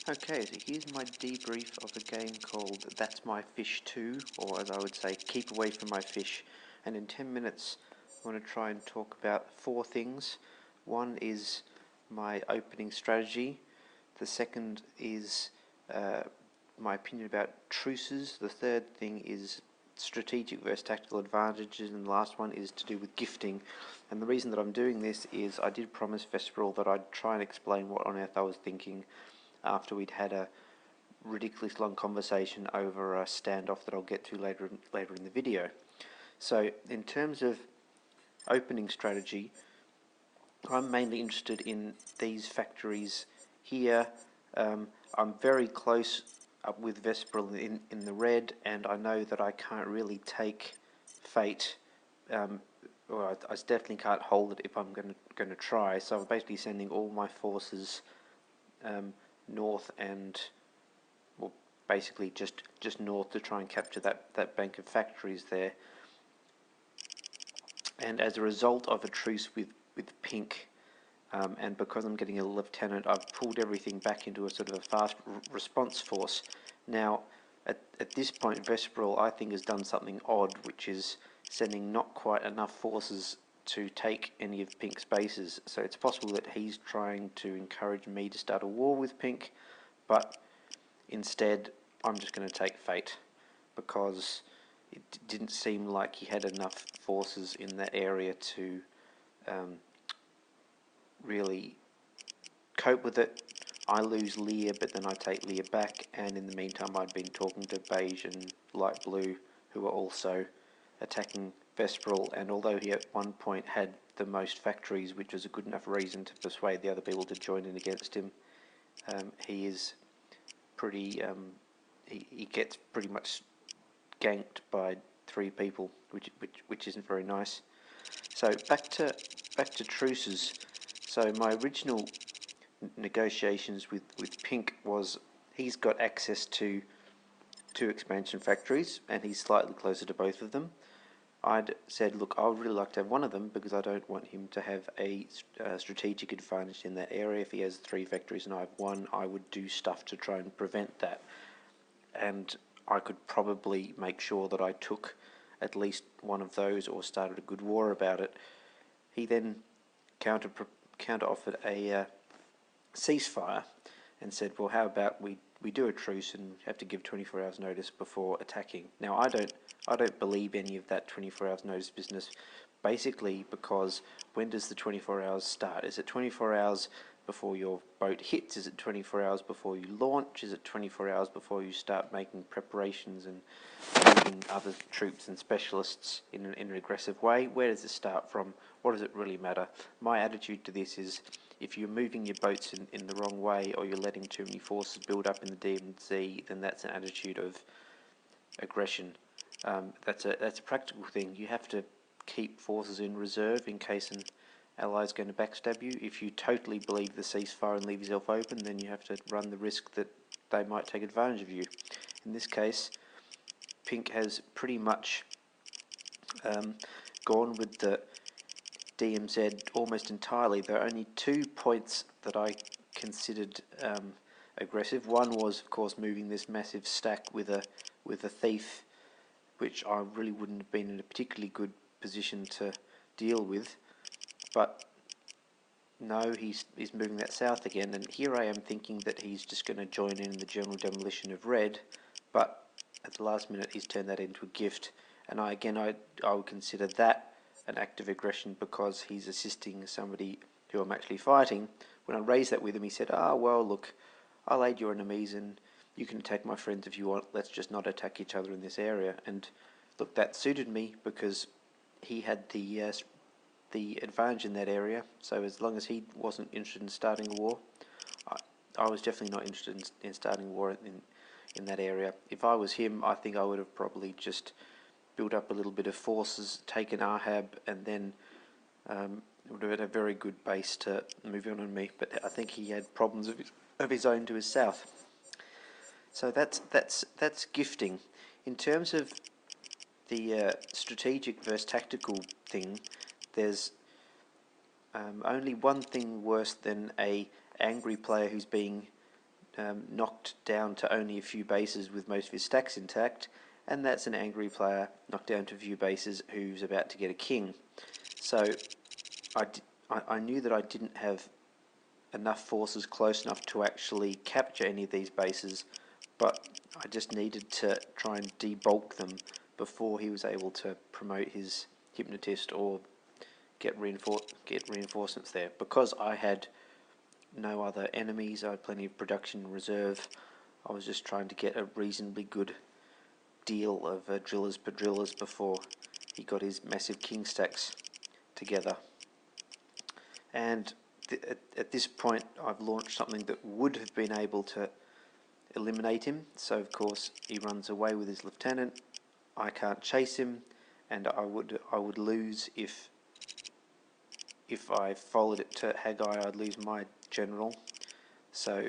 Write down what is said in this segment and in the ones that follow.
Okay, so here's my debrief of a game called That's My Fish 2, or as I would say, Keep Away From My Fish. And in 10 minutes, I want to try and talk about 4 things. One is my opening strategy. The second is my opinion about truces. The third thing is strategic versus tactical advantages, and the last one is to do with gifting. And the reason that I'm doing this is I did promise Vesperil that I'd try and explain what on earth I was thinking after we'd had a ridiculously long conversation over a standoff that I'll get to later in the video. So in terms of opening strategy, I'm mainly interested in these factories here. I'm very close up with Vesperil in the red, and I know that I can't really take Fate, or I definitely can't hold it if I'm going to try. So I'm basically sending all my forces north and, well, basically just north to try and capture that bank of factories there. And as a result of a truce with pink, and because I'm getting a lieutenant, I've pulled everything back into a sort of a fast response force. Now, at this point, Vesperil, I think, has done something odd, which is sending not quite enough forces to take any of Pink's bases. So it's possible that he's trying to encourage me to start a war with Pink, but instead I'm just going to take Fate, because it didn't seem like he had enough forces in that area to really cope with it. I lose Lear, but then I take Lear back, and in the meantime I'd been talking to Beige and Light Blue, who are also attacking Vesperil, and although he at one point had the most factories, which was a good enough reason to persuade the other people to join in against him, he is pretty, he gets pretty much ganked by 3 people, which isn't very nice. So back to truces. So my original negotiations with Pink was he's got access to 2 expansion factories, and he's slightly closer to both of them. I'd said, look, I would really like to have one of them because I don't want him to have a strategic advantage in that area. If he has 3 factories and I have 1, I would do stuff to try and prevent that. And I could probably make sure that I took at least one of those or started a good war about it. He then counter-offered a ceasefire and said, well, how about we do a truce and have to give 24 hours notice before attacking. Now, I don't believe any of that 24 hours notice business, basically because when does the 24 hours start? Is it 24 hours before your boat hits? Is it 24 hours before you launch? Is it 24 hours before you start making preparations and moving other troops and specialists in an aggressive way? Where does it start from? What does it really matter? My attitude to this is, if you're moving your boats in the wrong way, or you're letting too many forces build up in the DMZ, then that's an attitude of aggression. That's a practical thing. You have to keep forces in reserve in case an ally is going to backstab you. If you totally believe the ceasefire and leave yourself open, then you have to run the risk that they might take advantage of you. In this case, Pink has pretty much gone with the DMZ almost entirely. There are only 2 points that I considered aggressive. One was, of course, moving this massive stack with a thief, which I really wouldn't have been in a particularly good position to deal with. But no, he's moving that south again, and here I am thinking that he's just going to join in the general demolition of red, but at the last minute he's turned that into a gift, and I would consider that an act of aggression because he's assisting somebody who I'm actually fighting. When I raised that with him, he said, well, look, I'll aid your enemies and you can attack my friends if you want, let's just not attack each other in this area. And look, that suited me because he had the advantage in that area, so as long as he wasn't interested in starting a war, I was definitely not interested in starting a war in that area. If I was him, I think I would have probably just built up a little bit of forces, taken Ahab, and then would have had a very good base to move on me. But I think he had problems of his own to his south. So that's gifting. In terms of the strategic versus tactical thing, there's only one thing worse than a angry player who's being knocked down to only a few bases with most of his stacks intact, and that's an angry player knocked down to a few bases who's about to get a king. So I knew that I didn't have enough forces close enough to actually capture any of these bases, but I just needed to try and debulk them before he was able to promote his hypnotist or get reinforcements there. Because I had no other enemies, I had plenty of production in reserve, I was just trying to get a reasonably good deal of drillers per drillers before he got his massive king stacks together. And at this point I've launched something that would have been able to eliminate him. So of course he runs away with his lieutenant. I can't chase him, and I would lose if I followed it to Haggai. I'd lose my general. So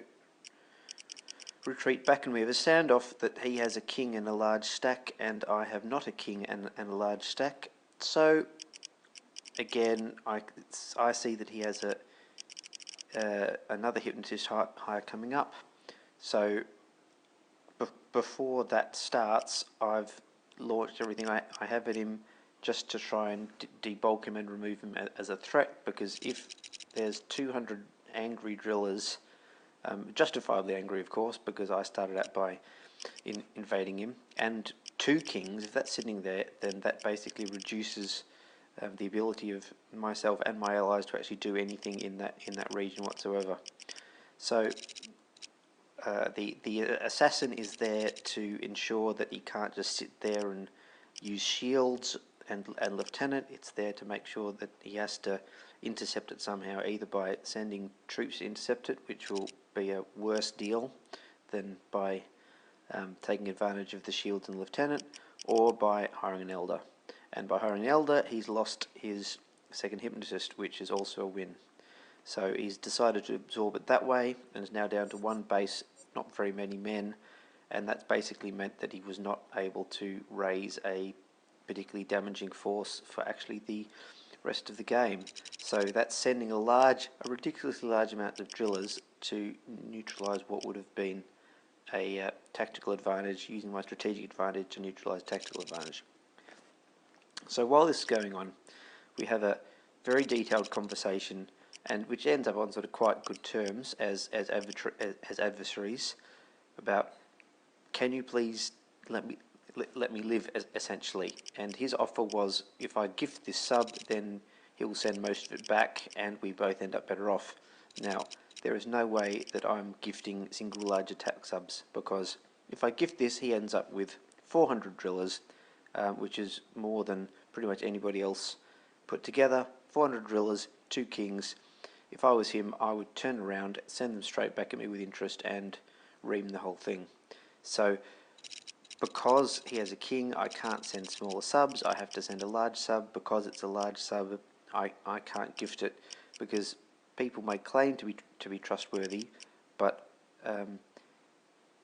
retreat back, and we have a standoff that he has a king and a large stack, and I have not a king and a large stack. So again, I see that he has another hypnotist hire coming up. So before that starts, I've launched everything I have at him just to try and debulk him and remove him as a threat, because if there's 200 angry drillers, justifiably angry of course, because I started out by invading him, and 2 kings, if that's sitting there, then that basically reduces the ability of myself and my allies to actually do anything in that region whatsoever. So the assassin is there to ensure that he can't just sit there and use shields and lieutenant. It's there to make sure that he has to intercept it somehow, either by sending troops to intercept it, which will be a worse deal than by taking advantage of the shields and lieutenant, or by hiring an elder. And by hiring an elder, he's lost his second hypnotist, which is also a win. So he's decided to absorb it that way, and is now down to 1 base, not very many men, and that's basically meant that he was not able to raise a particularly damaging force for actually the rest of the game. So that's sending a ridiculously large amount of drillers to neutralise what would have been a tactical advantage, using my strategic advantage to neutralise tactical advantage. So while this is going on, we have a very detailed conversation, and which ends up on sort of quite good terms as adversaries, about, can you please let me live, essentially. And his offer was, if I gift this sub, then he'll send most of it back, and we both end up better off. Now, there is no way that I'm gifting single large attack subs, because if I gift this, he ends up with 400 drillers, which is more than pretty much anybody else put together. 400 drillers, 2 kings. If I was him, I would turn around, send them straight back at me with interest, and ream the whole thing. So because he has a king, I can't send smaller subs. I have to send a large sub. Because it's a large sub, I can't gift it, because people may claim to be trustworthy, but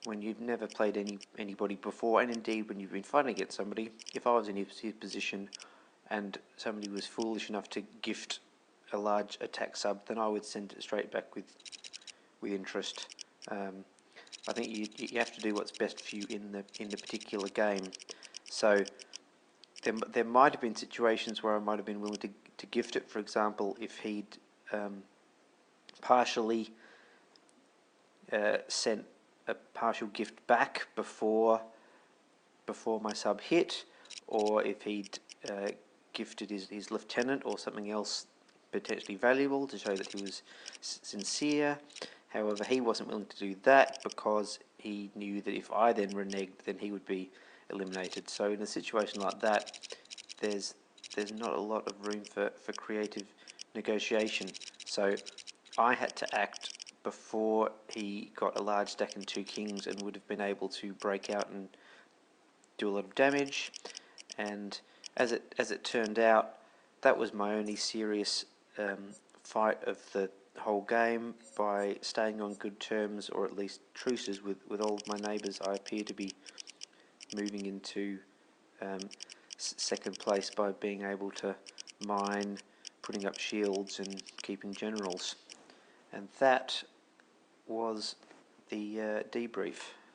when you've never played anybody before, and indeed when you've been fighting against somebody, if I was in his position and somebody was foolish enough to gift a large attack sub, then I would send it straight back with interest. I think you have to do what's best for you in the particular game. So there might have been situations where I might have been willing to gift it. For example, if he'd partially sent a partial gift back before my sub hit, or if he'd gifted his lieutenant or something else potentially valuable to show that he was sincere. However, he wasn't willing to do that, because he knew that if I then reneged, then he would be eliminated. So in a situation like that, there's not a lot of room for creative negotiation. So I had to act before he got a large stack and 2 kings, and would have been able to break out and do a lot of damage. And as it turned out, that was my only serious fight of the whole game. By staying on good terms, or at least truces, with all of my neighbours, I appear to be moving into second place by being able to mine, putting up shields, and keeping generals. And that was the debrief.